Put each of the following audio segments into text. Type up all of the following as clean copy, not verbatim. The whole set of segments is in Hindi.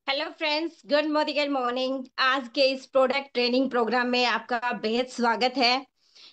Hello friends, good morning morning. आज के इस प्रोडक्ट ट्रेनिंग प्रोग्राम में आपका बेहद स्वागत है।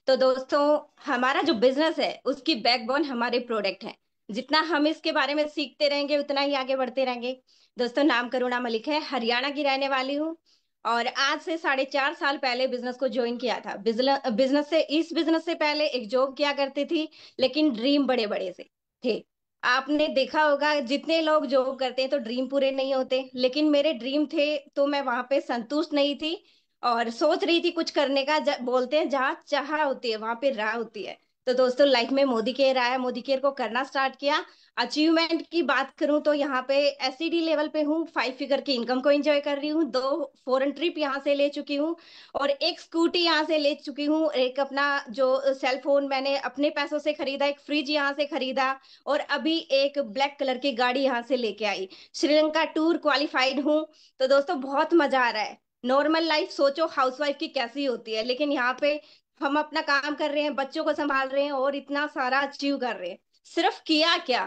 तो दोस्तों, हमारा जो बिजनेस है उसकी बैकबोन हमारे प्रोडक्ट है। जितना हम इसके बारे में सीखते रहेंगे उतना ही आगे बढ़ते रहेंगे। दोस्तों, नाम करुणा मलिक है, हरियाणा की रहने वाली हूँ। और आज से 4.5 साल पहले बिजनेस को ज्वाइन किया था। बिजनेस से पहले एक जॉब किया करती थी, लेकिन ड्रीम बड़े बड़े से थे। आपने देखा होगा, जितने लोग जॉब करते हैं तो ड्रीम पूरे नहीं होते, लेकिन मेरे ड्रीम थे तो मैं वहां पे संतुष्ट नहीं थी। और सोच रही थी कुछ करने का। बोलते हैं जहाँ चाह होती है वहां पे राह होती है। तो दोस्तों, लाइफ में मोदी केयर आया, मोदी केयर को करना स्टार्ट किया। अचीवमेंट की बात करूं तो यहाँ पे एसईडी लेवल पे हूँ। 5 फिगर की इनकम को एंजॉय कर रही हूँ। 2 फॉरेन ट्रिप यहाँ से ले चुकी हूँ। और एक स्कूटी यहाँ से ले चुकी हूँ। एक अपना जो सेल फोन मैंने अपने पैसों से खरीदा, एक फ्रिज यहाँ से खरीदा। और अभी एक ब्लैक कलर की गाड़ी यहाँ से लेके आई। श्रीलंका टूर क्वालिफाइड हूँ। तो दोस्तों, बहुत मजा आ रहा है। नॉर्मल लाइफ सोचो हाउसवाइफ की कैसी होती है, लेकिन यहाँ पे हम अपना काम कर रहे हैं, बच्चों को संभाल रहे हैं और इतना सारा अचीव कर रहे हैं। सिर्फ किया क्या,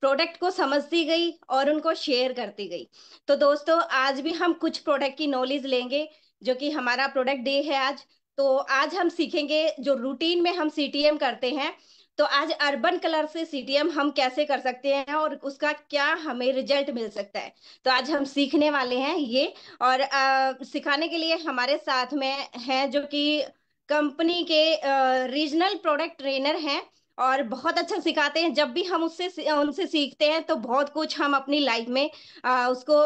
प्रोडक्ट को समझती गई और उनको शेयर करती गई। तो दोस्तों, आज भी हम कुछ प्रोडक्ट की नॉलेज लेंगे, जो कि हमारा प्रोडक्ट डे है आज। तो आज हम सीखेंगे, जो रूटीन में हम सीटीएम करते हैं, तो आज अर्बन कलर से सीटीएम हम कैसे कर सकते हैं और उसका क्या हमें रिजल्ट मिल सकता है। तो आज हम सीखने वाले हैं ये। और सिखाने के लिए हमारे साथ में हैं, जो कि कंपनी के रीजनल प्रोडक्ट ट्रेनर हैं। और बहुत अच्छा सिखाते हैं। जब भी हम उससे उनसे सीखते हैं तो बहुत कुछ हम अपनी लाइफ में उसको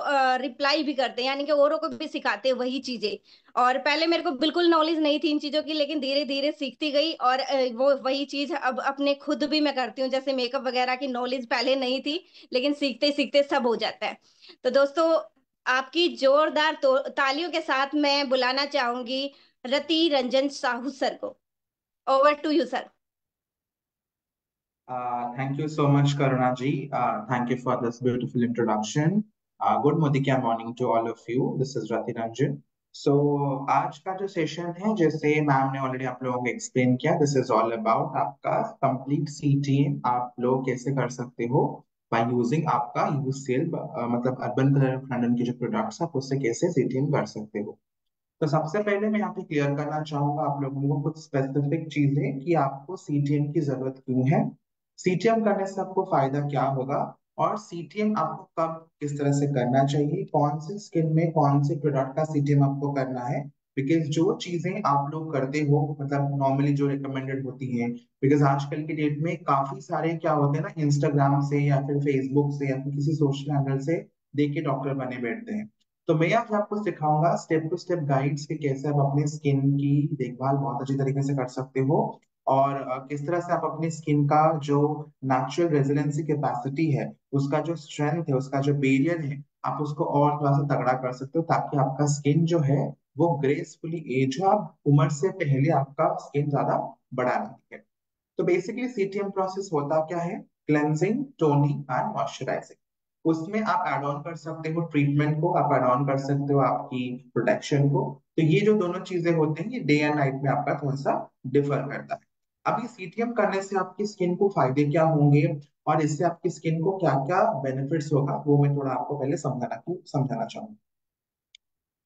रिप्लाई भी करते हैं, यानी कि औरों को भी सिखाते हैं वही चीजें। और पहले मेरे को बिल्कुल नॉलेज नहीं थी इन चीजों की, लेकिन धीरे धीरे सीखती गई। और वो वही चीज अब अपने खुद भी मैं करती हूँ। जैसे मेकअप वगैरह की नॉलेज पहले नहीं थी, लेकिन सीखते सीखते सब हो जाता है। तो दोस्तों, आपकी जोरदार तालियों के साथ मैं बुलाना चाहूंगी रति रंजन साहू सर को। Over to you sir. Thank you so much, Karuna ji. Thank you for this beautiful introduction. Good Modikia morning to all of you. This is Rati Ranjan. So, आज का जो सेशन है, जैसे मैम ने ऑलरेडी आप लोगों को एक्सप्लेन किया, दिस इज ऑल अबाउट आपका कंप्लीट सीटीएम आप लोग कैसे कर सकते हो बाय यूजिंग आपका यूसेल, मतलब अर्बन कलर लंदन के जो प्रोडक्ट्स आप उससे कैसे सीटीएम कर सकते हो। तो सबसे पहले मैं यहाँ पे क्लियर करना चाहूंगा आप लोगों को कुछ स्पेसिफिक चीजें कि आपको सीटीएम की जरूरत क्यों है, सीटीएम करने से आपको फायदा क्या होगा, और सीटीएम आपको कब किस तरह से करना चाहिए, कौन से स्किन में कौन से प्रोडक्ट का सीटीएम आपको करना है। बिकॉज जो चीजें आप लोग करते हो, मतलब नॉर्मली जो रिकमेंडेड होती हैं, बिकॉज आजकल की डेट में काफी सारे क्या होते हैं ना, इंस्टाग्राम से या फिर फेसबुक से या फिर किसी सोशल हैंडल से देख के डॉक्टर बने बैठते हैं। तो मैं आज आपको सिखाऊंगा स्टेप टू स्टेप गाइड्स कि कैसे आप अपनी स्किन की देखभाल बहुत अच्छी तरीके से कर सकते हो, और किस तरह से आप अपनी स्किन का जो नेचुरल रेजिलेंसी कैपेसिटी है, उसका जो स्ट्रेंथ है, उसका जो बैरियर है, आप उसको और थोड़ा सा तगड़ा कर सकते हो, ताकि आपका स्किन जो है वो ग्रेसफुली एज हो, आप उम्र से पहले आपका स्किन ज्यादा बड़ा ना दिखे। तो बेसिकली सीटीएम प्रोसेस होता क्या है, क्लेंजिंग, टोनिंग एंड मॉइस्चराइजिंग। उसमें आप ऐड ऑन कर सकते हो ट्रीटमेंट को, आप ऐड ऑन कर सकते हो आपकी प्रोटेक्शन को। तो ये जो दोनों चीजें होते हैं, ये डे एंड नाइट में आपका थोड़ा सा डिफर करता है। अब ये सीटीएम करने से आपकी स्किन को फायदे क्या होंगे, और इससे आपकी स्किन को क्या क्या बेनिफिट्स होगा, वो मैं थोड़ा आपको पहले समझाना चाहूंगा।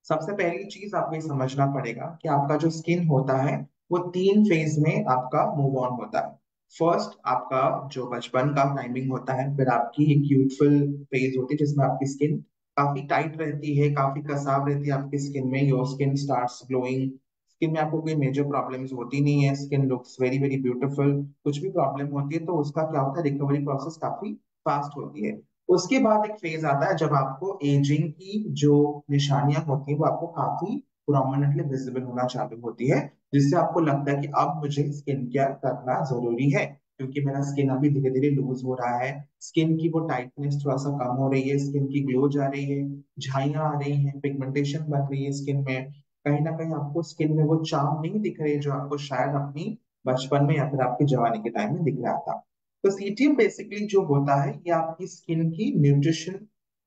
सबसे पहली चीज आपको ये समझना पड़ेगा कि आपका जो स्किन होता है वो 3 फेज में आपका मूव ऑन होता है। फर्स्ट आपका जो बचपन का टाइमिंग होता है, फिर आपकी एक यूथफुल फेज होती है जिसमें आपकी स्किन काफी टाइट रहती है, काफी कसाव रहती है आपकी स्किन में, your skin starts glowing, skin में आपको कोई मेजर प्रॉब्लम्स होती नहीं है, skin looks very very beautiful. कुछ भी प्रॉब्लम होती है तो उसका क्या होता है, रिकवरी प्रोसेस काफी फास्ट होती है। उसके बाद एक फेज आता है जब आपको एजिंग की जो निशानियां होती है वो आपको काफी प्रोमिनेंटली विजिबल होना चालू होती है, जिससे आपको लगता है कि अब मुझे स्किन केयर करना जरूरी है, क्योंकि मेरा स्किन अभी धीरे धीरे लूज हो रहा है, स्किन की वो टाइटनेस थोड़ा सा कम हो रही है, स्किन की ग्लो जा रही है, झाइयां आ रही हैं, पिगमेंटेशन बन रही है स्किन में। कहीं ना कहीं आपको स्किन में वो चार्म नहीं दिख रही जो आपको शायद अपनी बचपन में या फिर आपकी जवानी के टाइम में दिख रहा था। तो सीटीएम बेसिकली जो होता है, ये आपकी स्किन की न्यूट्रिशन,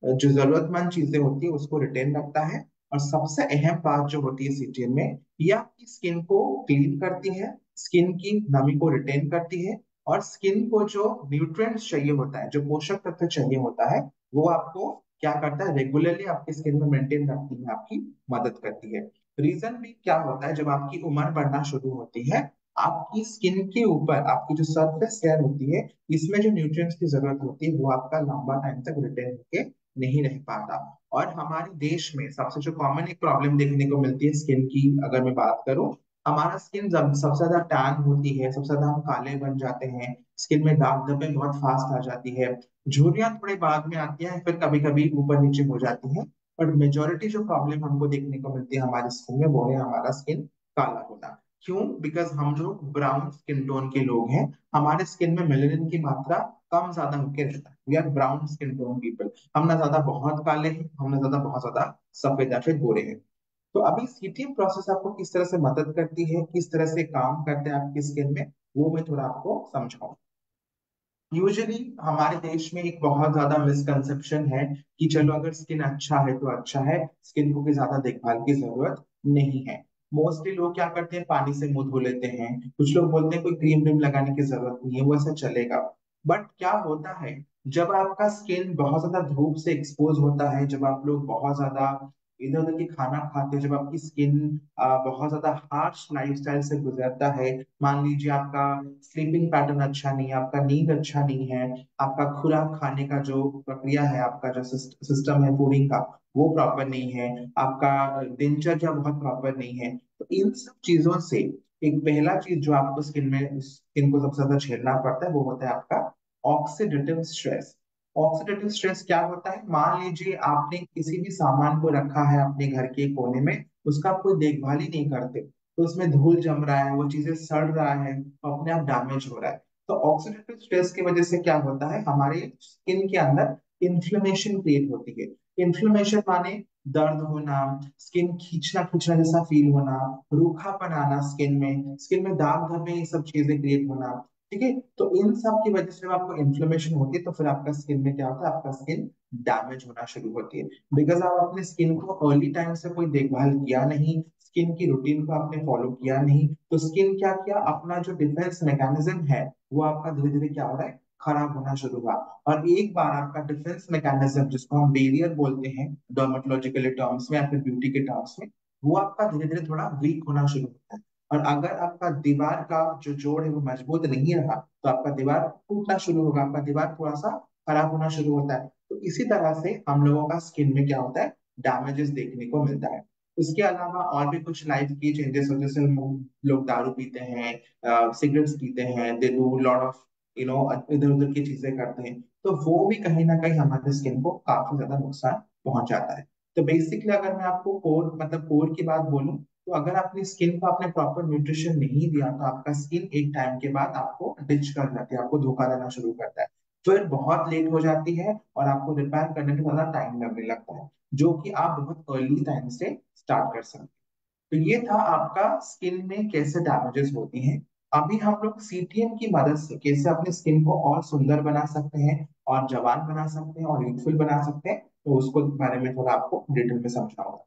जो जरूरतमंद चीजें होती है उसको रिटेन रखता है। और सबसे अहम बात जो होती है सीटीएम में, ये आपकी स्किन को क्लीन करती है, स्किन की नमी को रिटेन करती है, और स्किन को जो न्यूट्रिएंट्स चाहिए होता है, जो पोषक तत्व चाहिए होता है, वो आपको क्या करता है, रेगुलरली आपकी स्किन में मेंटेन रखने में आपकी मदद करती है। रीजन भी क्या होता है, जब आपकी उम्र बढ़ना शुरू होती है, आपकी स्किन के ऊपर आपकी जो सरफेस लेयर होती है, इसमें जो न्यूट्रिएंट्स की जरूरत होती है वो आपका लंबा टाइम तक रिटेन होके नहीं रह पाता। और हमारे देश में सबसे जो कॉमन एक प्रॉब्लम देखने को मिलती है स्किन की, अगर मैं बात करूं, हमारा स्किन जब सबसे ज्यादा टैन होती है, सबसे ज्यादा हम काले बन जाते हैं, स्किन में दाग धब्बे बहुत फास्ट आ जाती है, झुर्रियां थोड़े बाद में आती हैं, फिर कभी कभी ऊपर नीचे हो जाती हैं। बट मेजोरिटी जो प्रॉब्लम हमको देखने को मिलती है हमारी स्किन में, वो है हमारा स्किन काला होना। क्यों? बिकॉज हम लोग ब्राउन स्किन टोन के लोग हैं, हमारे स्किन में मेलेनिन की मात्रा कम ज्यादा होकर रहता है। We are brown skin tone people. हम ना ज्यादा बहुत काले हैं, हम ना ज्यादा बहुत ज्यादा सफेद या फिर गोरे हैं। तो अभी सीटीएम प्रोसेस आपको किस तरह से मदद करती है, किस तरह से काम करते हैं आपकी स्किन में, वो मैं थोड़ा आपको समझाऊं। यूजुअली हमारे देश में एक बहुत ज्यादा मिसकंसेप्शन है कि चलो अगर स्किन अच्छा है तो अच्छा है, स्किन को कोई ज्यादा देखभाल की जरूरत नहीं है। मोस्टली लोग क्या करते हैं, पानी से मुंह धो लेते हैं, कुछ लोग बोलते हैं कोई क्रीम व्रीम लगाने की जरूरत नहीं है, वो ऐसा चलेगा। बट क्या होता है, जब आपका स्किन बहुत ज्यादा धूप से एक्सपोज होता है, जब आप लोग बहुत ज्यादा इधर उधर की खाना खाते हैं, जब आपकी स्किन बहुत ज्यादा हार्श लाइफस्टाइल से गुजरता है, मान लीजिए आपका स्लीपिंग पैटर्न अच्छा नहीं है, आपका नींद अच्छा नहीं है, आपका खुराक खाने का जो प्रक्रिया है, आपका जो सिस्टम है फूडिंग का, वो प्रॉपर नहीं है, आपका दिनचर्या बहुत प्रॉपर नहीं है, तो इन सब चीजों से एक पहला चीज जो आपको स्किन को सबसे ज्यादा झेलना पड़ता है, वो होता है आपका ऑक्सीडेटिव स्ट्रेस। ऑक्सीडेटिव स्ट्रेस क्या होता है, मान लीजिए आपने किसी भी सामान को रखा है अपने घर के कोने में, उसका आप कोई देखभाल ही नहीं करते, तो उसमें धूल जम रहा है, वो चीजें सड़ रहा है, अपने आप डैमेज हो रहा है। तो ऑक्सीडेटिव स्ट्रेस की वजह से क्या होता है, हमारे स्किन के अंदर इन्फ्लेमेशन क्रिएट होती है। इन्फ्लेमेशन माने दर्द होना, स्किन खींचना खींचना जैसा फील होना, रूखापन आना स्किन में दाग धब्बे, ये सब चीजें क्रिएट होना। ठीक है, तो इन सब की वजह से जब आपको इन्फ्लेमेशन होती है, तो फिर आपका स्किन में क्या होता है, आपका स्किन डैमेज होना शुरू होती है। बिकॉज आप अपने स्किन को अर्ली टाइम से कोई देखभाल किया नहीं, स्किन की रूटीन को आपने फॉलो किया नहीं, तो स्किन क्या किया, अपना जो डिफेंस मैकेनिज्म है वो आपका धीरे धीरे क्या हो रहा है, खराब होना शुरू हुआ। और एक बार आपका डिफेंस मैकेनिज्म, जिसको हम बैरियर बोलते हैं डर्मेटोलॉजिकल टर्म्स में या फिर ब्यूटी के टर्म्स में, वो आपका धीरे धीरे थोड़ा वीक होना शुरू होता है। और अगर आपका दीवार का जो जोड़ है वो मजबूत नहीं रहा, तो आपका दीवार टूटना शुरू होगा, आपका दीवार थोड़ा सा खराब होना शुरू होता है। तो इसी तरह से हम लोगों का स्किन में क्या होता है, डैमेजेस देखने को मिलता है। उसके अलावा और भी कुछ लाइफ की चेंजेस हो, जैसे लोग दारू पीते हैं, सिगरेट्स पीते हैं, दे डू लॉट ऑफ इधर उधर की चीजें करते हैं, तो वो भी कहीं ना कहीं हमारे स्किन को काफी ज्यादा नुकसान पहुंचाता है। तो बेसिकली अगर मैं आपको कोर की बात बोलूं, तो अगर आपने स्किन को आपने प्रॉपर न्यूट्रिशन नहीं दिया, तो आपका स्किन एक टाइम के बाद आपको डिच कर जाती है, आपको धोखा देना शुरू करता है, फिर बहुत लेट हो जाती है और आपको रिपेयर करने में ज्यादा टाइम लगने लगता है, जो कि आप बहुत अर्ली टाइम से स्टार्ट कर सकते हैं। तो ये था आपका स्किन में कैसे डैमेजेस होती हैं। अभी हम लोग सीटीएम की मदद से कैसे अपने स्किन को और सुंदर बना सकते हैं, और जवान बना सकते हैं, और यूथफुल बना सकते हैं, तो उसको बारे में थोड़ा आपको डिटेल में समझाऊंगा।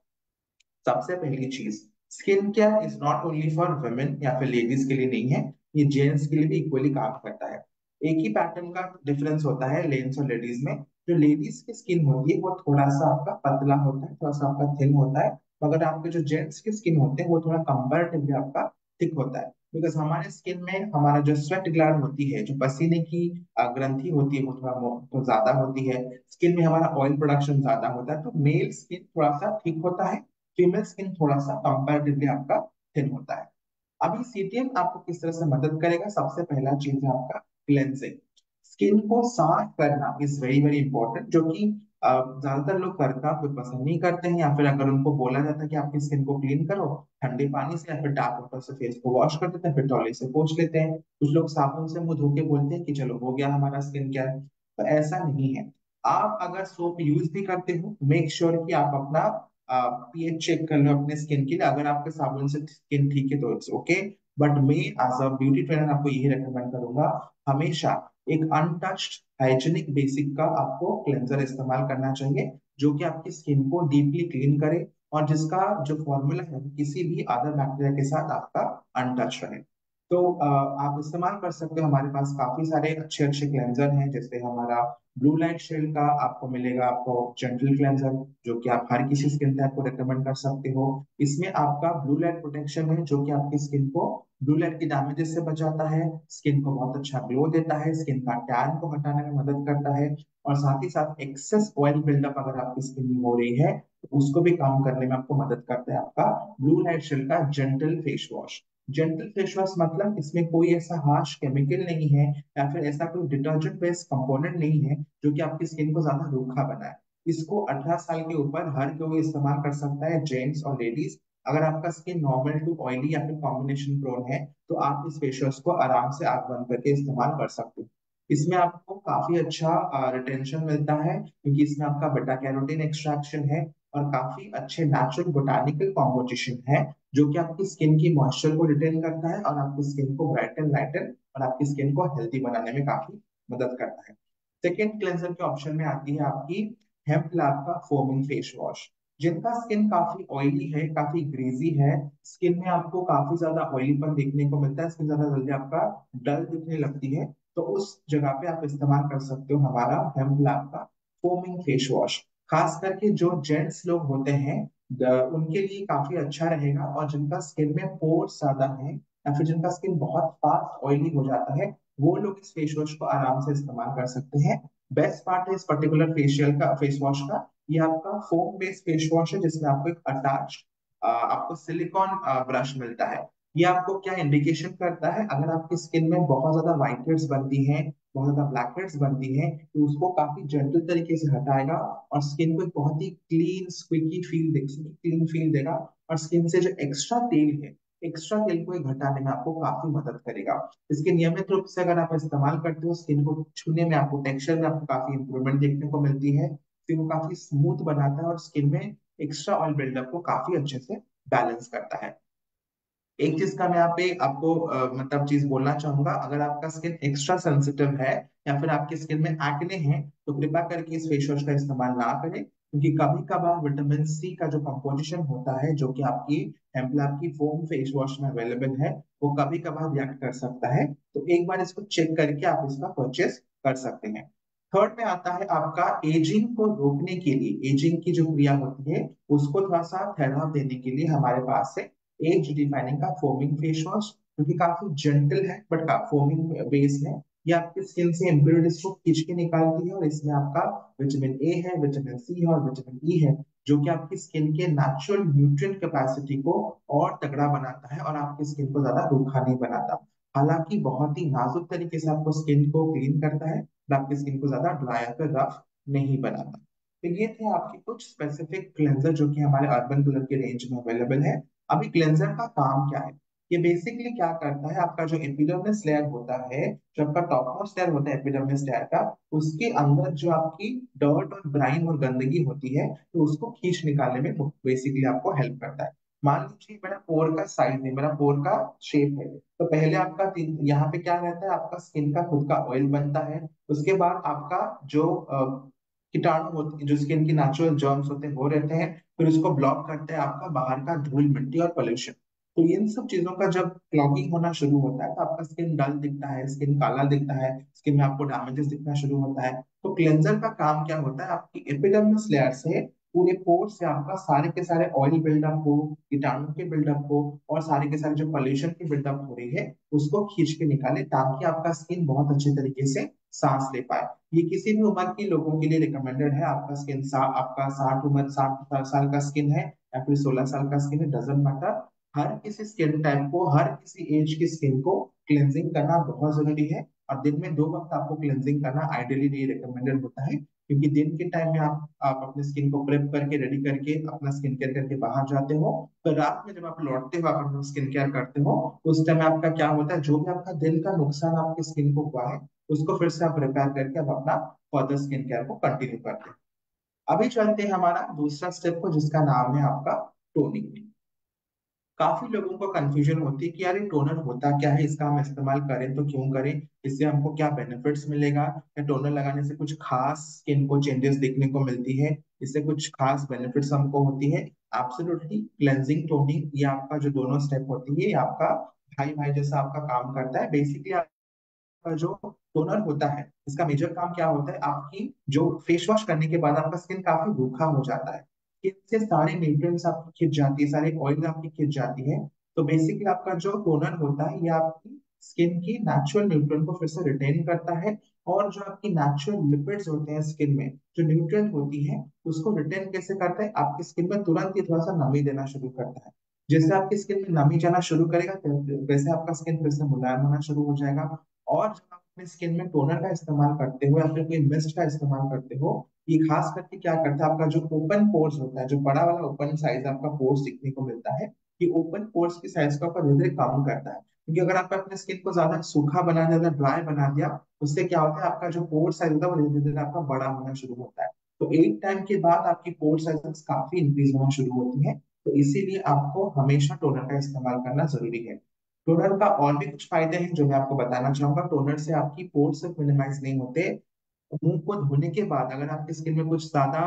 सबसे पहली चीज, skin care is not only for women या फिर लेडीज के लिए नहीं है, ये जेंट्स के लिए भी इक्वली काम करता है। एक ही पैटर्न का डिफरेंस होता है लेंस और लेडीज में। जो लेडीज की स्किन होती है वो थोड़ा सा आपका पतला होता है, थोड़ा सा आपका थिन होता है, मगर आपके जो जेंट्स की स्किन होते हैं वो थोड़ा कंपैरेटिवली आपका थिक होता है। बिकॉज हमारे स्किन में हमारा जो स्वेट ग्लैंड होती है, जो पसीने की ग्रंथि होती है, वो थोड़ा तो ज्यादा होती है। स्किन में हमारा ऑयल प्रोडक्शन ज्यादा होता है, तो मेल स्किन थोड़ा सा थिक होता है, फीमेल स्किन थोड़ा सा कंपैरेटिवली आपका थिन होता है। अभी सीटीएम आपको किस तरह से मदद करेगा, सबसे पहला चीज है आपका क्लेंजिंग। स्किन को साफ करना इज वेरी वेरी इंपॉर्टेंट, जो कि ज्यादातर लोग करना कोई पसंद नहीं करते हैं, या फिर अगर उनको बोला जाता है कि आपकी स्किन को क्लीन करो ठंडे पानी से या फिर टैप वाटर से, फेस को वॉश कर देते हैं, फिर टॉवल से पोंछ लेते हैं, कुछ लोग साबुन से मुंह धो के बोलते हैं कि चलो हो गया हमारा स्किन केयर। तो ऐसा नहीं है। आप अगर सोप यूज भी करते हो, मेक श्योर कि आप अपना पीएच चेक कर लो अपने स्किन के लिए। अगर आपके साबुन से स्किन ठीक है तो इट्स ओके, बट मैं एज अ ब्यूटी ट्रेनर आपको यही रेकमेंड करूंगा, हमेशा एक अनटच्ड हाइजीनिक बेसिक का आपको क्लेंजर इस्तेमाल करना चाहिए, जो कि आपकी स्किन को डीपली क्लीन करे, और जिसका जो फॉर्मूला है किसी भी अदर बैक्टीरिया के साथ आपका अनटच रहे। तो आप इस्तेमाल कर सकते हो। हमारे पास काफी सारे अच्छे अच्छे क्लेंजर हैं, जैसे हमारा ब्लू लाइट शील्ड का आपको मिलेगा, आपको जेंटल क्लेंजर, जो कि आप हर किसी स्किन टाइप को रिकमेंड कर सकते हो। इसमें आपका ब्लू लाइट प्रोटेक्शन है, जो कि आपकी स्किन को ब्लू लाइट की डैमेजेस से बचाता है, स्किन को बहुत अच्छा ग्लो देता है, स्किन का टैन को हटाने में मदद करता है, और साथ ही साथ एक्सेस ऑयल बिल्डअप अगर आपकी स्किन में हो रही है तो उसको भी कम करने में आपको मदद करता है आपका ब्लू लाइट शील्ड का gentle face wash. Gentle face wash मतलब इसमें कोई ऐसा हार्श केमिकल नहीं है, या फिर ऐसा कोई डिटर्जेंट बेस्ड कंपोनेंट नहीं है जो कि आपकी स्किन को ज्यादा रूखा बनाए। इसको 18 साल के ऊपर हर कोई इस्तेमाल कर सकता है, जेंट्स और लेडीज। अगर आपका स्किन नॉर्मल टू ऑयली या फिर कॉम्बिनेशन प्रोन है तो आप इस फेस वॉश को आराम से आंख बंद करके इस्तेमाल कर सकते हो। इसमें आपको काफी अच्छा रिटेंशन मिलता है, क्योंकि इसमें आपका बीटा कैरोटीन एक्सट्रैक्शन है, और काफी अच्छे नेचुरल बोटानिकल कॉम्पोजिशन है, जो कि आपकी स्किन की मॉइस्चर को रिटेन करता है और आपकी स्किन को ब्राइटन लाइटन और आपकी स्किन को हेल्दी बनाने में काफी मदद करता है। सेकेंड क्लेंजर के ऑप्शन में आती है आपकी हेम्प लैब का फोमिंग फेस वॉश। जिनका स्किन काफी ऑयली है, काफी ग्रीजी है, स्किन में आपको काफी ज्यादा ऑयलीपन देखने को मिलता है, स्किन ज्यादा जल्दी आपका डल दिखने लगती है, तो उस जगह पे आप इस्तेमाल कर सकते हो हमारा हेम्प लैब का फोमिंग फेस वॉश। खास करके जो जेंट्स लोग होते हैं, उनके लिए काफी अच्छा रहेगा, और जिनका स्किन में पोर्स ज्यादा है या फिर जिनका स्किन बहुत फास्ट ऑयली हो जाता है, वो लोग इस फेस वॉश को आराम से इस्तेमाल कर सकते हैं। बेस्ट पार्ट है इस पर्टिकुलर फेशियल का फेस वॉश का, ये आपका फोम बेस्ड फेस वॉश है, जिसमें आपको एक अटैच आपको सिलिकॉन ब्रश मिलता है। ये आपको क्या इंडिकेशन करता है, अगर आपकी स्किन में बहुत ज्यादा व्हाइट हेड्स बनती हैं, बहुत ज्यादा ब्लैक हेड्स बनती हैं, तो उसको काफी जेंटल तरीके से हटाएगा, और स्किन को एक बहुत ही क्लीन स्क्विकी क्लीन फील देगा, और स्किन से जो एक्स्ट्रा तेल को ये घटाने में आपको काफी मदद करेगा। इसके नियमित रूप से अगर आप इस्तेमाल करते हो, स्किन को छूने में आपको, टेक्सचर में आपको काफी इंप्रूवमेंट देखने को मिलती है, स्किन को काफी स्मूथ बनाता है, और स्किन में एक्स्ट्रा ऑयल बिल्डअप को काफी अच्छे से बैलेंस करता है। एक चीज का मैं यहाँ पे आपको मतलब चीज बोलना चाहूंगा, अगर आपका स्किन एक्स्ट्रा सेंसिटिव है या फिर आपकी स्किन में एक्ने है, तो कृपया करके इस फेस वॉश का इस्तेमाल ना करें, क्योंकि कभी कभार विटामिन सी का जो कंपोजिशन होता है, जो कि आपकी हेम्पलैब की फोम फेस वॉश में अवेलेबल है, वो कभी कभार रिएक्ट कर सकता है। तो एक बार इसको चेक करके आप इसका परचेस कर सकते हैं। थर्ड में आता है आपका एजिंग को रोकने के लिए, एजिंग की जो क्रिया होती है उसको थोड़ा सा ठहराव देने के लिए हमारे पास है एज डिफाइनिंग का फोमिंग फेस वॉश, जो कि काफी जेंटल है बट का फोमिंग बेस है। ये आपकी स्किन से इम्प्योरिटीज को खींच के निकालती है, और इसमें आपका विटामिन ए है, विटामिन सी है, और विटामिन ई है, जो कि आपकी स्किन के नेचुरल न्यूट्रिएंट कैपेसिटी को और तगड़ा बनाता है, और आपकी स्किन को ज्यादा रूखा नहीं बनाता। हालांकि बहुत ही नाजुक तरीके से आपको स्किन को क्लीन करता है, और आपकी स्किन को ज्यादा ड्राई या फिर रफ नहीं बनाता। तो ये थे आपके कुछ स्पेसिफिक क्लेंजर जो कि हमारे अर्बन कलर के रेंज में अवेलेबल है। अभी क्लेंजर का काम क्या है? ये बेसिकली क्या करता है, आपका जो एपिडर्मिस लेयर होता है, जो आपका टॉपमोस्ट लेयर होता है एपिडर्मिस लेयर का, उसके अंदर जो आपकी डर्ट और ब्राइन और गंदगी होती है, तो उसको खींच निकालने में बेसिकली आपको हेल्प करता है। मान लीजिए मेरा पोर का साइज है, मेरा पोर का शेप है, तो पहले आपका यहाँ पे क्या रहता है, आपका स्किन का खुद का ऑयल बनता है। उसके बाद आपका जो कीटाणु होते हैं, जो स्किन की नेचुरल जर्म्स होते हैं, वो रहते हैं, फिर उसको ब्लॉक करते हैं आपका बाहर का धूल मिट्टी और पोल्यूशन। तो इन सब चीजों का जब क्लॉगिंग होना शुरू होता है, तो आपका स्किन डल दिखता है, स्किन काला दिखता है, स्किन में आपको डैमेजेस दिखना शुरू होता है। तो क्लेंजर का काम क्या होता है, आपकी एपिडर्मिस लेयर से पूरे पोर से आपका सारे के सारे ऑयल बिल्डअप हो, कीटाणु के बिल्डअप हो, और सारे के सारे जो पोल्यूशन की बिल्डअप हो रही है उसको खींच के निकाले, ताकि आपका स्किन बहुत अच्छे तरीके से सांस ले पाए। ये किसी भी उम्र के लोगों के लिए रिकमेंडेड है। आपका स्किन आपका 60 साल का स्किन है या फिर 16 साल का स्किन है, डजेंट मैटर। हर किसी स्किन टाइप को, हर किसी एज की स्किन को क्लेंजिंग करना बहुत जरूरी है, और दिन में 2 वक्त आपको क्लेंजिंग करना आइडियली नहीं रिकमेंडेड होता है, क्योंकि दिन के टाइम में आप अपने स्किन को प्रेप करके रेडी करके अपना स्किन केयर करके बाहर जाते हो, तो रात में जब आप लौटते हो, आप अपना स्किन केयर करते हो, उस टाइम आपका क्या होता है, जो भी आपका दिन का नुकसान आपकी स्किन को हुआ है, उसको फिर से आप रिपेयर करके अब अपना फर्दर स्किन केयर को कंटिन्यू करते हैं। अभी चलते हैं हमारा दूसरा स्टेप को, जिसका नाम है आपका टोनिंग। काफी लोगों को कंफ्यूजन होती है कि यार ये टोनर होता क्या है, इसका हम इस्तेमाल करें तो क्यों करें, इससे हमको क्या बेनिफिट्स मिलेगा, या टोनर लगाने से कुछ खास स्किन को चेंजेस देखने को मिलती है, इससे कुछ खास बेनिफिट्स हमको होती है। एब्सोल्युटली क्लेंजिंग टोनिंग ये आपका जो दोनों स्टेप होती है, ये आपका भाई भाई जैसा आपका काम करता है। बेसिकली का जो टोनर होता है, इसका मेजर काम क्या होता है, आपकी जो फेस वॉश करने के बाद आपका स्किन काफी रूखा हो जाता है, स्किन से सारे न्यूट्रिएंट्स आपकी खिंच जाती है, सारे ऑयल आपकी खिंच जाती है। तो बेसिकली आपका जो टोनर होता है ये आपकी स्किन की नेचुरल न्यूट्रिएंट को फिर से रिटेन करता है, और जो आपकी नेचुरल लिपिड्स होते हैं स्किन में, जो न्यूट्रिएंट होती है, उसको रिटेन कैसे करता है, आपकी स्किन में तुरंत ही थोड़ा सा नमी देना शुरू करता है। जैसे आपकी स्किन में नमी जाना शुरू करेगा वैसे आपका स्किन फिर से मुलायम होना शुरू हो जाएगा। और जब आप अपने स्किन में टोनर का इस्तेमाल करते हो या फिर कोई मिस्ट का इस्तेमाल करते हो, ये खास करके क्या करता है, आपका जो ओपन पोर्स होता है, जो बड़ा वाला ओपन साइज आपका पोर्स दिखने को मिलता है, ये ओपन पोर्स की साइज को आपका धीरे धीरे कम करता है। क्योंकि अगर आपने अपने स्किन को ज्यादा सूखा बना दिया, ज्यादा ड्राई बना दिया, उससे क्या होता है, आपका जो पोर साइज होता है वो धीरे धीरे आपका बड़ा होना शुरू होता है। तो एक टाइम के बाद आपकी पोर साइज काफी इंक्रीज होना शुरू होती है। तो इसीलिए आपको हमेशा टोनर का इस्तेमाल करना जरूरी है। टोनर का और भी कुछ फायदे हैं जो मैं आपको बताना चाहूंगा। टोनर से आपकी पोर्स सिर्फ मिनिमाइज नहीं होते, मुंह को धोने के बाद अगर आपकी स्किन में कुछ ज्यादा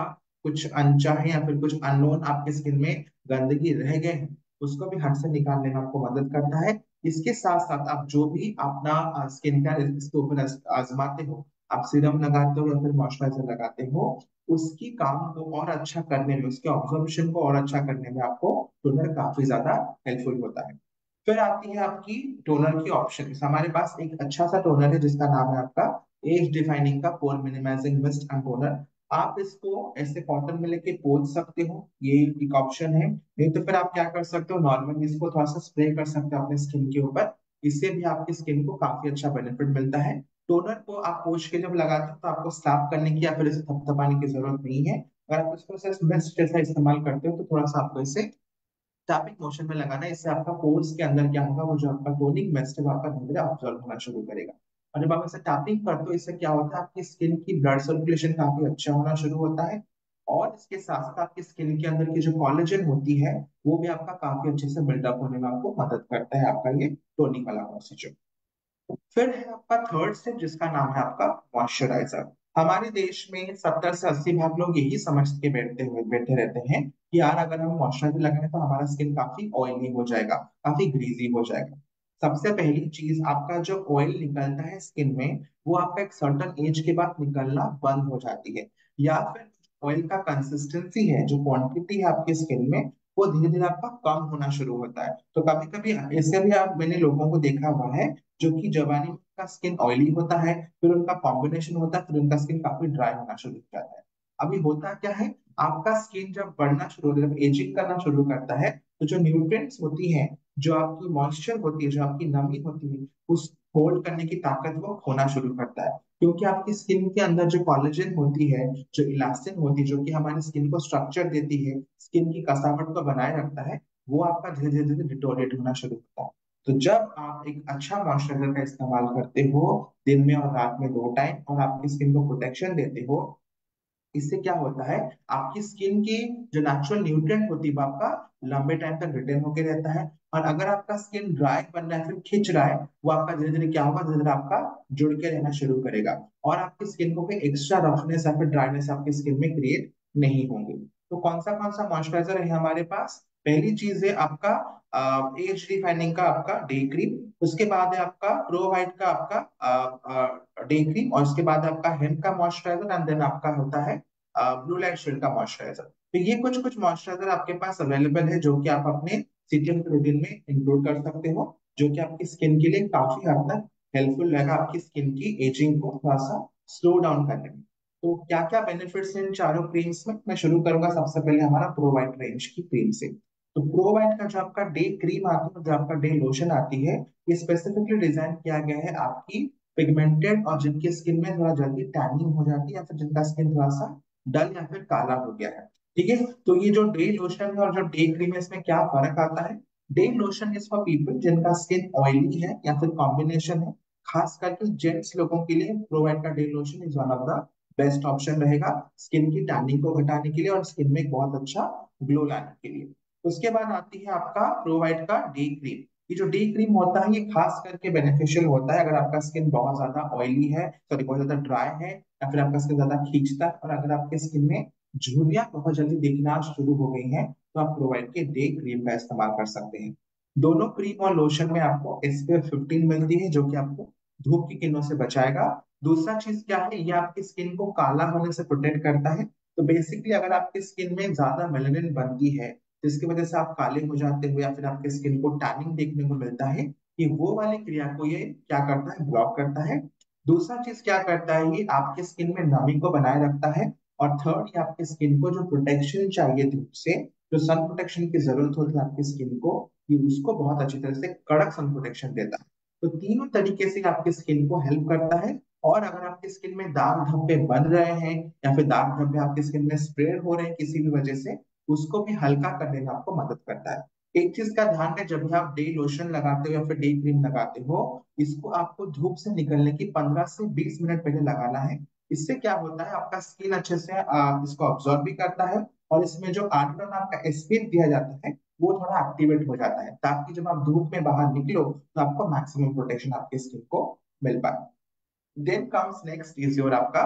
कुछ अनचाहे या फिर कुछ अननोन आपके स्किन में गंदगी रह गए हैं, उसको भी हाथ से निकालने में आपको मदद करता है। इसके साथ साथ आप जो भी अपना स्किन केयर इसके ऊपर आजमाते हो, आप सीरम लगाते हो या फिर मॉइस्चराइजर लगाते हो, उसकी काम को और अच्छा करने में, उसके ऑब्जर्वेशन को और अच्छा करने में आपको टोनर काफी ज्यादा हेल्पफुल होता है। फिर आती है आपकी टोनर की ऑप्शन। हमारे पास एक अच्छा सा टोनर है जिसका नाम है आपका एज डिफाइनिंग का पोर मिनिमाइजिंग मिस्ट एंड टोनर। आप इसको ऐसे कॉटन में लेके पोंछ सकते हो, ये एक ऑप्शन है। नहीं तो फिर आप क्या कर सकते हो, नॉर्मली इसको थोड़ा सा स्प्रे कर सकते हो अपने स्किन के ऊपर। इससे भी आपकी स्किन को काफी अच्छा बेनिफिट मिलता है। टोनर को आप पोंछ के जब लगाते हो तो आपको साफ करने की या फिर इसे थपथपाने की जरूरत नहीं है। अगर आप इसको सिर्फ मिस्ट जैसा इस्तेमाल करते हो तो थोड़ा सा आपको इसे टैपिंग मोशन में लगाना है। इससे आपका पोर्स के अंदर क्या होगा, वो जो आपका टोनिक मिस्ट है वो आपका धीरे धीरे अब्सॉर्ब होना शुरू करेगा। और जब आप ऐसे टैपिंग करते हो, इससे क्या होता है, आपकी स्किन की ब्लड सर्कुलेशन काफी अच्छा होना शुरू होता है। और इसके साथ साथ आपकी स्किन के अंदर की जो कॉलेजन होती है वो भी आपका काफी अच्छे से बिल्डअप होने में आपको मदद करता है, आपका ये टोनिक वाला प्रोसीजर। फिर है आपका थर्ड स्टेप जिसका नाम है आपका मॉइस्चराइजर। हमारे देश में 70 से 80 भाग लोग यही समझ के बैठे रहते हैं कि यार अगर हम मॉइस्चराइजर लगाएं तो हमारा स्किन काफी ऑयली हो जाएगा, काफी ग्रीजी हो जाएगा। सबसे पहली चीज, आपका जो ऑयल निकलता है स्किन में, वो आपका एक सर्टन एज के बाद निकलना बंद हो जाती है। या फिर ऑयल का कंसिस्टेंसी है, जो क्वांटिटी है आपकी स्किन में, वो धीरे धीरे आपका कम होना शुरू होता है। तो कभी कभी ऐसे भी आप मैंने लोगों को देखा हुआ है जो कि जवानी में का स्किन ऑयली होता है, फिर उनका कॉम्बिनेशन होता है, फिर उनका स्किन काफी ड्राई होना शुरू हो जाता है। अभी होता क्या है, आपका स्किन जब बढ़ना शुरू होता है, जब एजिंग करना शुरू करता है, तो जो न्यूट्रिएंट्स होती हैं, जो आपकी मॉइस्चर होती है, जो आपकी नमी होती है, उस होल्ड करने की ताकत वो खोना शुरू करता है। क्योंकि आपकी स्किन के अंदर जो कोलेजन होती है, जो इलास्टिन होती है, जो कि हमारी स्किन को स्ट्रक्चर देती है, स्किन की कसावट को बनाए रखता है, वो आपका धीरे धीरे धीरे डिटोरेट होना शुरू होता है। तो जब आप एक अच्छा मॉइस्चराइजर का इस्तेमाल करते हो, दिन में और रात में 2 टाइम, और आपकी स्किन को प्रोटेक्शन देते हो, इससे क्या होता है, आपकी स्किन की जो नेचुरल न्यूट्रिएंट होती है वो आपका लंबे टाइम तक रिटेन होके रहता है। और अगर आपका स्किन ड्राई बन रहा है, फिर खिंच रहा है, वो आपका धीरे धीरे क्या होगा, धीरे धीरे आपका जुड़ के रहना शुरू करेगा। और आपकी स्किन को कोई एक्स्ट्रा रफनेस या फिर ड्राइनेस आपकी स्किन में क्रिएट नहीं होंगे। तो कौन सा मॉइस्चराइजर है हमारे पास, पहली चीज है आपका एज डिफाइनिंग का आपका डे क्रीम। उसके बाद है आपका प्रो वाइट का आपका डे क्रीम, और उसके बाद आपका हेम्प का मॉइस्चराइजर, एंड देन आपका होता है ब्लू लाइट शील्ड का मॉइस्चराइजर। तो ये कुछ कुछ मॉइस्चराइजर आपके पास अवेलेबल है जो कि आप अपने सीटीएम रूटीन में इंक्लूड कर सकते हो, जो कि आपकी स्किन के लिए काफी हद तक हेल्पफुल रहेगा, आपकी स्किन की एजिंग को थोड़ा सा स्लो डाउन करने में। तो क्या क्या बेनिफिट्स हैं इन चारों क्रीम्स में, मैं शुरू करूंगा सबसे पहले हमारा प्रोवाइट रेंज की क्रीम से। तो प्रोवाइट का जो आपका डे क्रीम आती है, जो आपका डे लोशन आती है, ये स्पेसिफिकली डिजाइन किया गया है आपकी पिगमेंटेड और जिनकी स्किन में थोड़ा जल्दी टैनिंग हो जाती है, या फिर जिनका स्किन थोड़ा सा डल या फिर काला हो गया है। ठीक है, तो ये जो डे लोशन है और जो डे क्रीम है, इसमें क्या फर्क आता है। Day lotion is for people जिनका स्किन ऑयली है या फिर कॉम्बिनेशन है। खास करके जेंट्स लोगों के लिए प्रोवाइड का day lotion is one of the best option रहेगा, स्किन की टैनिंग को घटाने के लिए और स्किन में एक बहुत अच्छा ग्लो लाने के लिए। उसके बाद आती है आपका प्रोवाइड का डे क्रीम। ये जो डे क्रीम होता है, ये खास करके बेनिफिशियल होता है अगर आपका स्किन बहुत ज्यादा ऑयली है, सॉरी बहुत ज्यादा ड्राई है, या फिर आपका स्किन ज्यादा खींचता है, और अगर आपके स्किन में झुर्रियां बहुत जल्दी दिखना शुरू हो गई हैं, तो आप प्रोवाइड के डे क्रीम का इस्तेमाल कर सकते हैं। दोनों क्रीम और लोशन में आपको SPF 15 मिलती है, जो कि आपको धूप की किरणों से बचाएगा। दूसरा चीज क्या है, ये आपकी स्किन को काला होने से प्रोटेक्ट करता है। तो बेसिकली अगर आपकी स्किन में ज्यादा मेलानिन बनती है, जिसकी वजह से आप काले हो जाते हो या फिर आपके स्किन को टैनिंग देखने को मिलता है, कि वो वाली क्रिया को ये क्या करता है, ब्लॉक करता है। दूसरा चीज क्या करता है, ये आपके स्किन में नमी को बनाए रखता है। और थर्ड, ये आपके स्किन को जो प्रोटेक्शन चाहिए धूप से, जो सन प्रोटेक्शन की जरूरत होती है आपकी स्किन को, ये उसको बहुत अच्छी तरह से कड़क सन प्रोटेक्शन देता है। तो तीनों तरीके से आपकी स्किन को हेल्प करता है। और अगर आपकी स्किन में दाग धब्बे बन रहे हैं या फिर दाग धब्बे आपकी स्किन में स्प्रेड हो रहे हैं किसी भी वजह से, उसको भी हल्का करने में आपको मदद करता है। एक चीज का ध्यान है, जब भी आप डे लोशन लगाते हो या फिर डे क्रीम लगाते हो, इसको आपको धूप से निकलने की 15 से 20 मिनट पहले लगाना है। इससे क्या होता है, आपका स्किन अच्छे से इसको ऑब्जॉर्व भी करता है। और इसमें जो आर्टिकल आपका एसपीएफ दिया जाता है, वो थोड़ा एक्टिवेट हो जाता है, ताकि जब आप धूप में बाहर निकलो तो आपको मैक्सिमम प्रोटेक्शन आपकी स्किन को मिल पाए। Then comes next is your आपका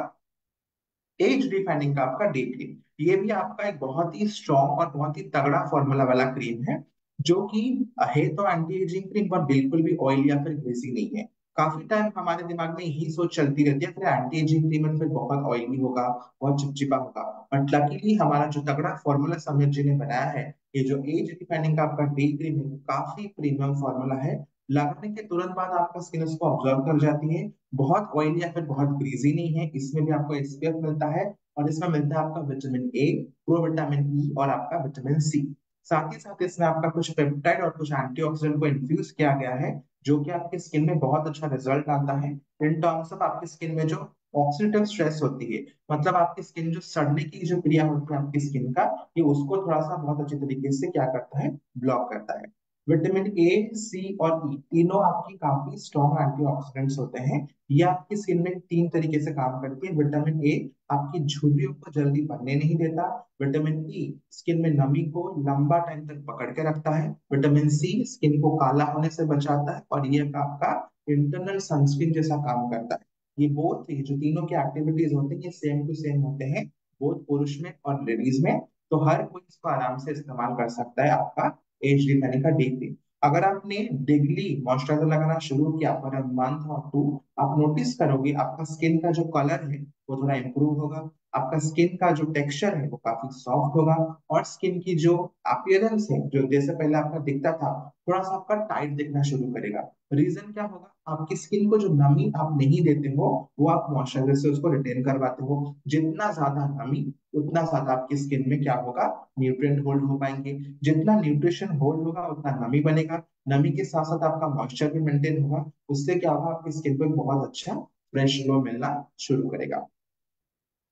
एज डिफाइनिंग का आपका डे क्रीम। ये भी आपका एक बहुत ही स्ट्रॉन्ग और बहुत ही तगड़ा फॉर्मूला वाला क्रीम है, जो कि है तो एंटी एजिंग क्रीम, पर बिल्कुल भी ऑयल या फिर ग्रीसी नहीं है। काफी टाइम हमारे दिमाग में यही सोच चलती रहती है, फिर एंटी एजिंग क्रीम है फिर बहुत ऑयली होगा, बहुत चिपचिपा होगा। बट लकीली हमारा जो तगड़ा फॉर्मूला समीर जी ने बनाया है, ये जो एज डिफाइनिंग का आपका डे क्रीम है, काफी प्रीमियम फॉर्मूला है। लगाने के तुरंत बाद आपका स्किन उसको ऑब्जर्व कर जाती है। बहुत ऑयली या फिर बहुत ग्रीजी नहीं है, इसमें भी आपको एसपीएफ मिलता है। और इसमें मिलता है आपका विटामिन ए, प्रोविटामिन ई और आपका विटामिन सी। साथ ही साथ इसमें आपका कुछ पेप्टाइड और कुछ एंटीऑक्सीडेंट को इन्फ्यूज किया गया है, जो कि आपकी स्किन में बहुत अच्छा रिजल्ट आता है। इन टर्म्स ऑफ आपकी स्किन में जो ऑक्सीडेटिव स्ट्रेस होती है, मतलब आपकी स्किन जो सड़ने की जो क्रिया होती है आपकी स्किन का, ये उसको थोड़ा सा बहुत अच्छे तरीके से क्या करता है, ब्लॉक करता है। विटामिन ए, सी और ई तीनों आपकी काफी स्ट्रॉन्ग एंटीऑक्सीडेंट्स होते हैं। ये आपकी स्किन में तीन तरीके से काम करती है। विटामिन ए आपकी झुर्रियों को जल्दी बनने नहीं देता। विटामिन ई स्किन में नमी को लंबा टाइम तक पकड़ के रखता है। विटामिन सी स्किन को काला होने से बचाता है। और ये आपका इंटरनल सनस्क्रीन जैसा काम करता है। ये बोथ जो तीनों की एक्टिविटीज होते हैं, ये सेम टू सेम होते हैं, बोथ पुरुष में और लेडीज में। तो हर कोई इसको आराम से इस्तेमाल कर सकता है, आपका एच डी मैनी का डे क्रीम। अगर आपने डेली मॉइस्चराइजर लगाना शुरू किया फॉर अ मंथ और टू, आप नोटिस करोगे आपका स्किन का जो कलर है वो थोड़ा इंप्रूव होगा। आपका स्किन का जो टेक्सचर है वो काफी सॉफ्ट होगा। और स्किन की जो अपीयरेंस है, जो जैसे पहले आपका दिखता था, थोड़ा सा आपका टाइट दिखना शुरू करेगा। रीजन क्या होगा, आपकी स्किन को जो नमी आप नहीं देते हो, वो आप मॉइस्चराइजर से उसको रिटेन करवाते हो। जितना ज्यादा नमी, उतना ज्यादा आपकी स्किन में क्या होगा, न्यूट्रिएंट होल्ड हो पाएंगे। जितना न्यूट्रिशन होल्ड होगा उतना नमी बनेगा। नमी के साथ साथ आपका मॉइस्चर भी मेंटेन होगा। उससे क्या होगा, आपकी स्किन को एक बहुत अच्छा फ्रेश ग्लो मिलना शुरू करेगा।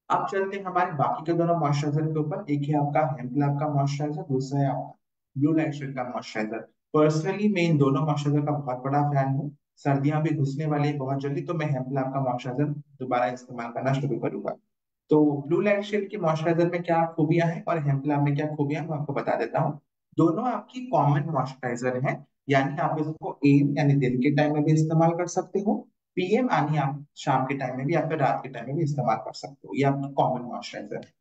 अब चलते हैं हमारे बाकी के दोनों मॉइस्चराइजर के ऊपर। एक है आपका हेम्प लैब का मॉइस्चराइजर, दूसरा है आपका ब्लू लाइट शील्ड का मॉइस्चराइजर। पर्सनली मैं इन दोनों मॉइस्चराइजर का बहुत बड़ा फैन हूँ। सर्दियां भी घुसने वाली है बहुत जल्दी, तो मैं हेम्प लैब का मॉइस्चराइजर दोबारा इस्तेमाल करना शुरू करूंगा। तो ब्लू लाइट शील्ड के मॉइस्चराइजर में क्या खूबियां हैं और हेम्प लैब में क्या खूबियां हैं, मैं आपको बता देता हूँ। दोनों आपकी कॉमन मॉइस्चराइजर हैं, यानी आप इसको एम यानी दिन के टाइम में भी इस्तेमाल कर सकते हो, पीएम यानी आप शाम के टाइम में भी या फिर रात के टाइम में भी इस्तेमाल कर सकते हो। ये आपकी कॉमन मॉइस्चराइजर है।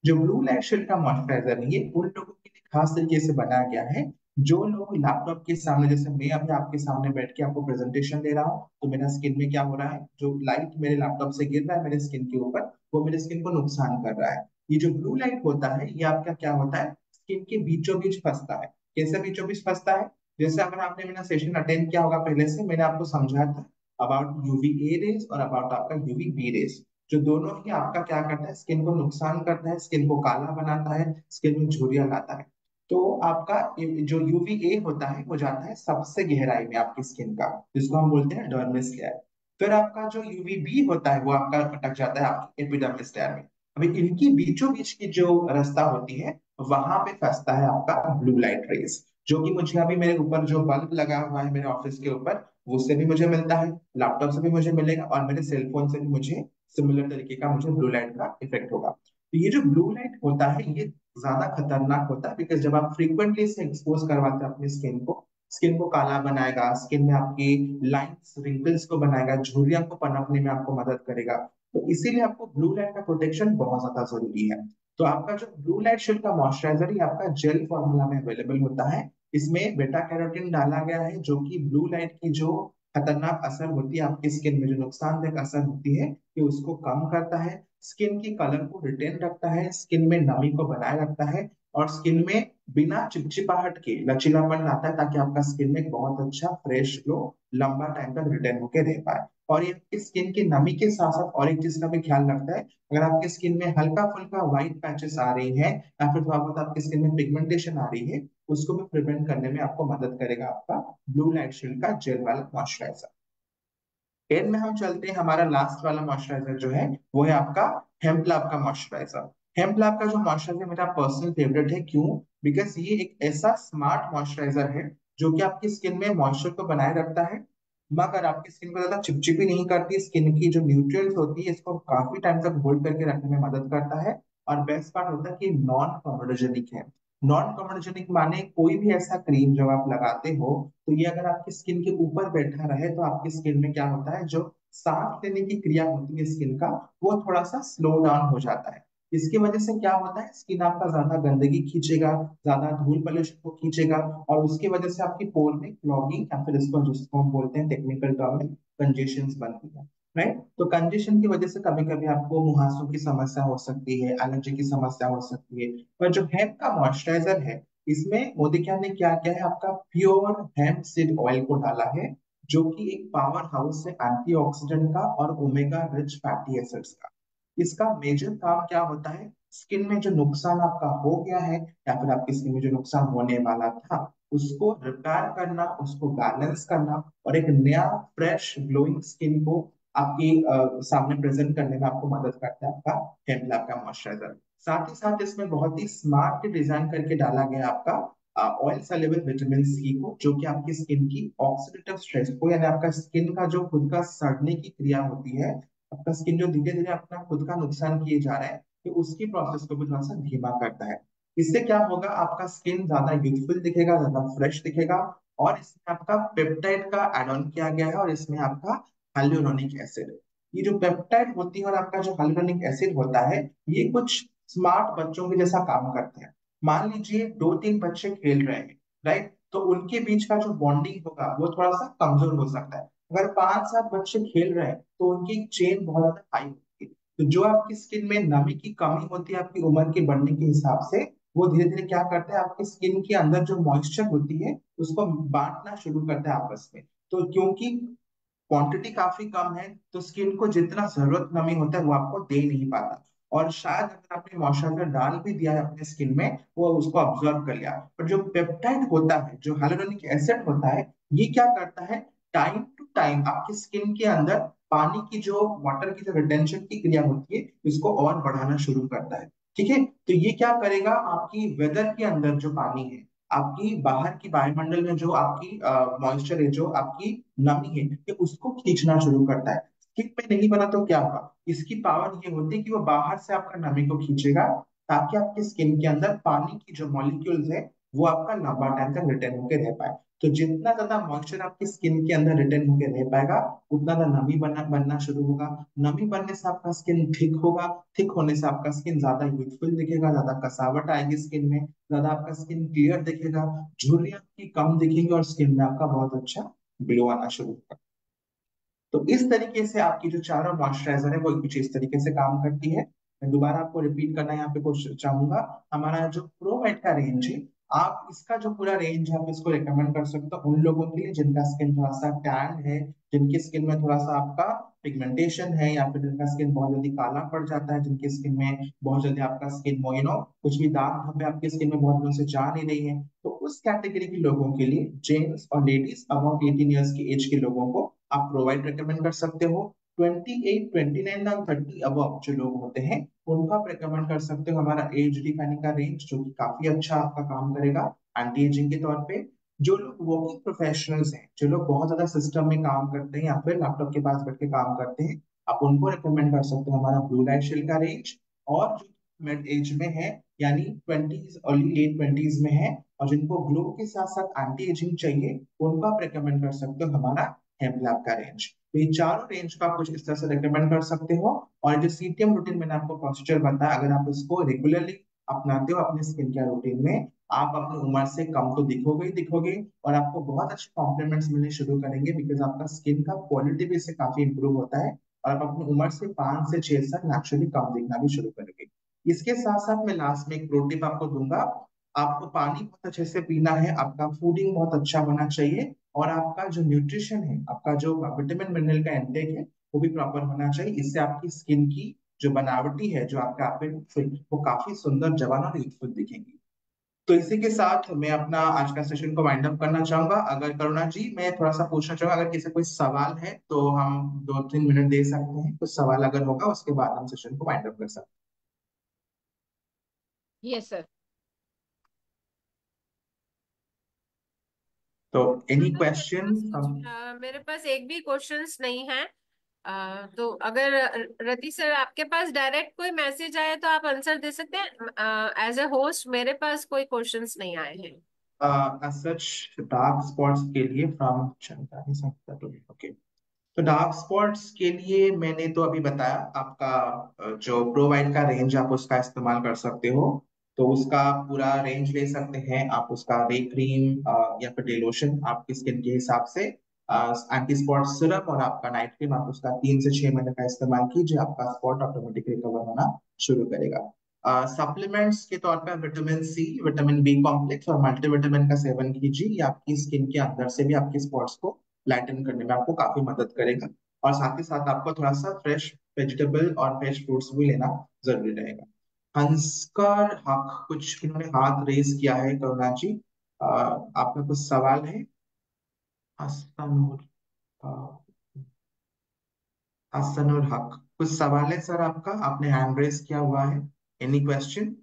जो ब्लू लाइट शील्ड का मॉइस्चराइजर है, ये उन लोगों के लिए खास तरीके से बनाया गया है जो लोग लैपटॉप के सामने, जैसे मैं अभी आपके सामने बैठ के आपको प्रेजेंटेशन दे रहा हूँ, तो मेरा स्किन में क्या हो रहा है, जो लाइट मेरे लैपटॉप से गिर रहा है मेरे स्किन के ऊपर, वो मेरे स्किन को नुकसान कर रहा है। ये जो ब्लू लाइट होता है, ये आपका क्या होता है, स्किन के बीचों बीच फंसता है। कैसे बीचों बीच फंसता है, जैसे अगर आपने मेरा सेशन अटेंड किया होगा पहले से, मैंने आपको समझाया था अबाउट यूवी ए रेज और अबाउट आपका यूवी बी रेज, जो दोनों ही आपका क्या करता है, स्किन को नुकसान करता है, स्किन को काला बनाता है, स्किन में झुर्रियां लाता है। तो आपका जो यूवीए होता है वो जाता है सबसे गहराई में आपकी स्किन का, जिसको हम बोलते हैं डर्मिस लेयर। फिर आपका जो यूवीबी होता है वो आपका अटक जाता है आपकी एपिडर्मिस लेयर में। अभी इनकी बीचों बीच की जो रास्ता होती है, वहां पे फंसता है आपका ब्लू लाइट रेस, जो कि मुझे अभी मेरे ऊपर जो बल्ब लगा हुआ है मेरे ऑफिस के ऊपर, उससे भी मुझे मिलता है, लैपटॉप से भी मुझे मिलेगा और मेरे सेलफोन से भी मुझे सिमिलर तरीके का मुझे ब्लू लाइट का इफेक्ट होगा। तो ये जो ब्लू लाइट होता है, ये ज्यादा खतरनाक होता है, बिकॉज जब आप फ्रीक्वेंटली इसे एक्सपोज करवाते हैं अपनी स्किन को काला बनाएगा, स्किन में आपकी लाइंस रिंकल्स को बनाएगा, झुर्रियां को पनपने में आपको मदद करेगा। तो इसीलिए आपको ब्लू लाइट का प्रोटेक्शन बहुत ज्यादा जरूरी है। तो आपका जो ब्लू लाइट शील्ड का मॉइस्चराइजर ही आपका जेल फॉर्मूला में अवेलेबल होता है। इसमें बेटा कैरोटीन डाला गया है जो कि ब्लू लाइट की जो खतरनाक असर होती है आपकी स्किन में, जो नुकसानदायक असर होती है, कि उसको कम करता है, स्किन की कलर को रिटेन रखता है, स्किन में नमी को बनाए रखता है, और स्किन में बिना चिपचिपाहट के लचीलापन लाता है, ताकि आपका स्किन में एक बहुत अच्छा फ्रेश ग्लो लंबा टाइम तक रिटेन होकर रह पाए। और ये स्किन की नमी के साथ साथ और एक चीज का भी ख्याल रखता है। अगर आपकी स्किन में हल्का फुल्का व्हाइट पैचेस आ रही है या फिर थोड़ा बहुत आपकी स्किन में पिगमेंटेशन आ रही है, उसको भी प्रिवेंट करने में आपको मदद करेगा आपका ब्लू लाइट शील्ड का जेल वाला मॉइस्चराइजर। एंड में हम चलते हैं, हमारा लास्ट वाला मॉइस्चराइजर जो है वो है आपका हेम्प लैब का मॉइस्चराइजर। हेम्प लैब का जो मॉइस्चराइजर मेरा पर्सनल फेवरेट है, क्यों? बिकॉज ये एक ऐसा स्मार्ट मॉइस्चराइजर है जो कि आपकी स्किन में मॉइस्चर को बनाए रखता है, मगर आपकी स्किन को ज्यादा चिपचिपी नहीं करती। स्किन की जो न्यूट्रिएंट्स होती है इसको काफी टाइम तक होल्ड करके रखने में मदद करता है। और बेस्ट पार्ट होता है कि नॉन कॉमेडोजेनिक है। नॉन कॉमेडोजेनिक माने कोई भी ऐसा क्रीम जब आप लगाते हो, तो ये अगर आपकी स्किन के ऊपर बैठा रहे तो आपकी स्किन में क्या होता है, जो सांस लेने की क्रिया होती है स्किन का, वो थोड़ा सा स्लो डाउन हो जाता है। इसकी वजह से क्या होता है, स्किन आपका ज्यादा गंदगी खींचेगा, ज्यादा धूल पोल्यूशन को खींचेगा, और उसकी वजह से आपकी पोर में क्लॉगिंग या फिर इसको जिसको हम बोलते हैं टेक्निकल टर्म में कंजेशन बनती है। राइट? तो कंजेशन की वजह से कभी कभी आपको मुहासों की समस्या हो सकती है, एलर्जी की समस्या हो सकती है। पर जो हेम्प का मॉइस्चराइजर है, इसमें मोदी क्या ने क्या किया है, आपका प्योर हेम्प सीड ऑयल को डाला है, जो कि एक पावर हाउस है एंटीऑक्सीडेंट का और ओमेगा रिच फैटी एसिड्स का। इसका मेजर काम क्या होता है, स्किन में जो नुकसान आपका हो गया है या फिर आपकी स्किन में जो नुकसान होने वाला था, उसको रिपेयर करना, उसको बैलेंस करना, और एक नया फ्रेश ग्लोइंग स्किन को आपकी सामने प्रेजेंट करने में आपको मदद करता है आपका हेम्प लैब का मॉइस्चराइजर। साथ ही साथ इसमें बहुत ही स्मार्ट डिजाइन करके डाला गया आपका ऑयल सॉल्युबल विटामिन सी को, जो कि आपकी स्किन की ऑक्सीडेटिव स्ट्रेस को, यानी आपका स्किन का जो खुद का सड़ने की क्रिया होती है, आपका स्किन जो धीरे धीरे अपना खुद का नुकसान किए जा रहा है, तो उसकी प्रोसेस को भी थोड़ा सा धीमा करता है। इससे क्या होगा, आपका स्किन ज्यादा यूथफुल दिखेगा, ज्यादा फ्रेश दिखेगा। और इसमें आपका पेप्टाइड का एड ऑन किया गया है, और इसमें आपका हाइलुरोनिक एसिड। ये जो पेप्टाइड होती है और आपका जो हाइलुरोनिक एसिड होता है, ये कुछ स्मार्ट बच्चों के जैसा काम करते हैं। मान लीजिए दो तीन बच्चे खेल रहे हैं, राइट? तो उनके बीच का जो बॉन्डिंग होगा वो थोड़ा सा कमजोर हो सकता है। अगर पांच सात बच्चे खेल रहे हैं तो उनकी चेन बहुत ज्यादा हाई होती है। तो जो आपकी स्किन में नमी की कमी होती है आपकी उम्र के बढ़ने के हिसाब से, वो धीरे धीरे क्या करता है, आपकी स्किन के अंदर जो मॉइस्चर होती है उसको बांटना शुरू करता है आपस में। तो क्योंकि क्वांटिटी काफी कम है, तो स्किन को जितना जरूरत नमी होता है वो आपको दे नहीं पाता। और शायद अगर आपने मॉइस्चराइजर डाल भी दिया है अपने स्किन में, वो उसको ऑब्जर्व कर लिया। पर जो पेप्टाइड होता है, जो हाइलुरोनिक एसिड होता है, ये क्या करता है, टाइम टू टाइम आपकी स्किन के अंदर पानी की जो वाटर की जो रिटेंशन की क्रिया होती है, इसको और बढ़ाना शुरू करता है। ठीक है? तो ये क्या करेगा, आपकी वेदर के अंदर जो पानी है, आपकी बाहर की वायुमंडल में जो आपकी मॉइस्चर है, जो आपकी नमी है, ये उसको खींचना शुरू करता है। स्किन में नहीं बना तो क्या होगा, इसकी पावर ये होती है कि वो बाहर से आपका नमी को खींचेगा, ताकि आपकी स्किन के अंदर पानी की जो मॉलिक्यूल्स है वो आपका लंबा टाइम तक रिटेन होकर रह पाए। तो जितना ज्यादा मॉइस्चर आपकी स्किन के अंदर रिटेन होकर रह पाएगा, उतना ज्यादा नमी बनना शुरू होगा। नमी बनने से आपका स्किन थिक होगा, थिक होने से आपका स्किन ज्यादा यूथफुल दिखेगा, ज्यादा कसावट आएगी स्किन में, ज्यादा आपका स्किन क्लियर दिखेगा, झुर्रियां आपकी कम दिखेंगी, और स्किन में आपका बहुत अच्छा ग्लो आना शुरू होगा। तो इस तरीके से आपकी जो चारों मॉइस्चराइजर है वो कुछ इस तरीके से काम करती है। मैं दोबारा आपको रिपीट करना यहाँ पे कुछ चाहूंगा। हमारा जो प्रोवाइट का रेंज है, आप इसका जो पूरा रेंज है आप इसको रिकमेंड कर सकते हो उन लोगों के लिए जिनका स्किन थोड़ा सा टैन है, जिनकी स्किन में थोड़ा सा आपका पिगमेंटेशन है, या फिर जिनका स्किन बहुत जल्दी काला पड़ जाता है, जिनकी स्किन में बहुत जल्दी आपका स्किन मोइनो कुछ भी दाग धब्बे आपकी स्किन में बहुत दिनों से जा नहीं रही है, तो उस कैटेगरी के लोगों के लिए, जेंट्स और लेडीज अबाउट 18 ईयर्स की एज के लोगों को आप प्रोवाइड रिकमेंड कर सकते हो। 28, 29 और 30 अबव जो लोग होते हैं उनको आप रिकमेंड कर सकते हो हमारा एज डिफाइनिंग का रेंज, जो कि काफी अच्छा आपका काम करेगा एंटी एजिंग के तौर पे। जो लोग वर्किंग प्रोफेशनल्स हैं, जो लोग बहुत ज्यादा सिस्टम में काम करते हैं या फिर लैपटॉप के पास बैठ के काम करते हैं, आप उनको रिकमेंड कर सकते हो हमारा ब्लू लाइट शील्ड का रेंज। और जो मिड एज में है, यानी ट्वेंटीज अर्ली लेट ट्वेंटीज में है, और जिनको ग्लो के साथ साथ एंटी एजिंग चाहिए, उनको आप रिकमेंड कर सकते हो हमारा हेम्प का रेंज। तो ये चारों रेंज का आप कुछ इस तरह से रिकमेंड कर सकते हो। और जो सीटीएम रूटीन मैंने आपको प्रोसीजर बताया, अगर आप इसको रेगुलरली अपनाते हो अपने स्किन केयर रूटीन में, आप अपनी उम्र से कम तो दिखोगे ही दिखोगे, और आपको बहुत अच्छे कॉम्प्लीमेंट्स मिलने शुरू करेंगे, बिकॉज आपका स्किन का क्वालिटी भी इससे काफी इंप्रूव होता है, और आप अपनी उम्र से 5 से 6 साल नेचुरली कम दिखना भी शुरू करेंगे। इसके साथ साथ मैं लास्ट में एक प्रो टिप आपको दूंगा। आपको पानी बहुत अच्छे से पीना है, आपका फूडिंग बहुत अच्छा होना चाहिए, और आपका जो न्यूट्रिशन है, आपका जो विटामिन मिनरल का इंटेक है, वो भी प्रॉपर होना चाहिए। इससे आपकी स्किन की जो बनावटी है, जो आपका आपके वो काफी सुंदर, जवान और यूथफुल दिखेंगी। तो इसी के साथ मैं अपना आज का सेशन को वाइंड अप करना चाहूंगा। अगर करुणा जी, मैं थोड़ा सा पूछना चाहूंगा, अगर किसी कोई सवाल है तो हम 2-3 मिनट दे सकते हैं, कुछ सवाल अगर होगा उसके बाद हम सेशन को वाइंड अप कर सकते यस सर। हैं। तो एनी मतलब क्वेश्चन फ्रॉम। मेरे पास एक भी क्वेश्चंस नहीं है। तो अगर रति सर आपके पास डायरेक्ट कोई मैसेज आए तो आप आंसर दे सकते हैं। एज ए होस्ट मेरे पास कोई क्वेश्चंस नहीं आए हैं। सच डार्क स्पॉट्स के लिए फ्रॉम चंदा, ओके। तो डार्क स्पॉट्स के लिए मैंने तो अभी बताया, आपका जो प्रोवाइड का रेंज आप उसका इस्तेमाल कर सकते हो। तो उसका पूरा रेंज ले सकते हैं आप, उसका डे क्रीम या फिर डे लोशन आपकी स्किन के हिसाब से, एंटी स्पॉट सिरप, और आपका नाइट क्रीम, आप उसका 3 से 6 महीने का इस्तेमाल कीजिए, आपका स्पॉट ऑटोमेटिक रिकवर होना शुरू करेगा। सप्लीमेंट्स के तौर पर vitamin C, vitamin B complex और मल्टीविटामिन का सेवन कीजिए। ये आपकी स्किन के अंदर से भी आपके स्पॉट्स को लाइटन करने में आपको काफी मदद करेगा। और साथ ही साथ आपको थोड़ा सा फ्रेश वेजिटेबल और फ्रेश फ्रूट्स भी लेना जरूरी रहेगा। हंसकर हक कुछ इन्होंने हाथ रेज किया है, करुणा जी, आपका कुछ सवाल है? हसनूर, अ, हसनूर हक, कुछ सवाल है सर आपका? आपने हैंड रेज किया हुआ है, एनी क्वेश्चन?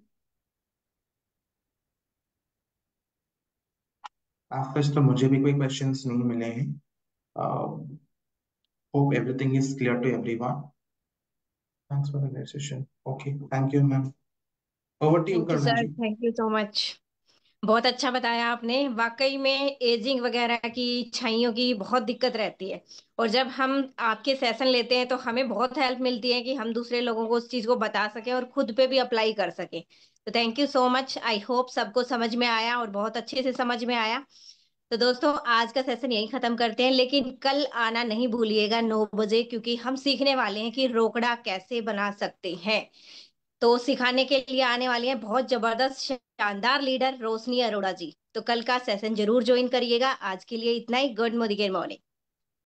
आज तक तो मुझे भी कोई क्वेश्चंस नहीं मिले हैं। Hope everything is clear to everyone. Thanks for the great session. Okay, thank you ma'am. Over to you thank you Karuna sir, जी। Thank you so much. बहुत अच्छा बताया आपने। वाकई में एजिंग वगैरह की, छाइयों की बहुत दिक्कत रहती है, और जब हम आपके सेशन लेते हैं तो हमें बहुत हेल्प मिलती है कि हम दूसरे लोगों को उस चीज को बता सकें और खुद पे भी अप्लाई कर सकें। तो thank you so much. I hope सबको समझ में आया और बहुत अच्छे से समझ में आया। तो दोस्तों, आज का सेशन यहीं खत्म करते हैं, लेकिन कल आना नहीं भूलिएगा 9 बजे, क्योंकि हम सीखने वाले हैं कि रोकड़ा कैसे बना सकते हैं। तो सिखाने के लिए आने वाली हैं बहुत जबरदस्त शानदार लीडर रोशनी अरोड़ा जी। तो कल का सेशन जरूर ज्वाइन करिएगा। आज के लिए इतना ही। Good morning.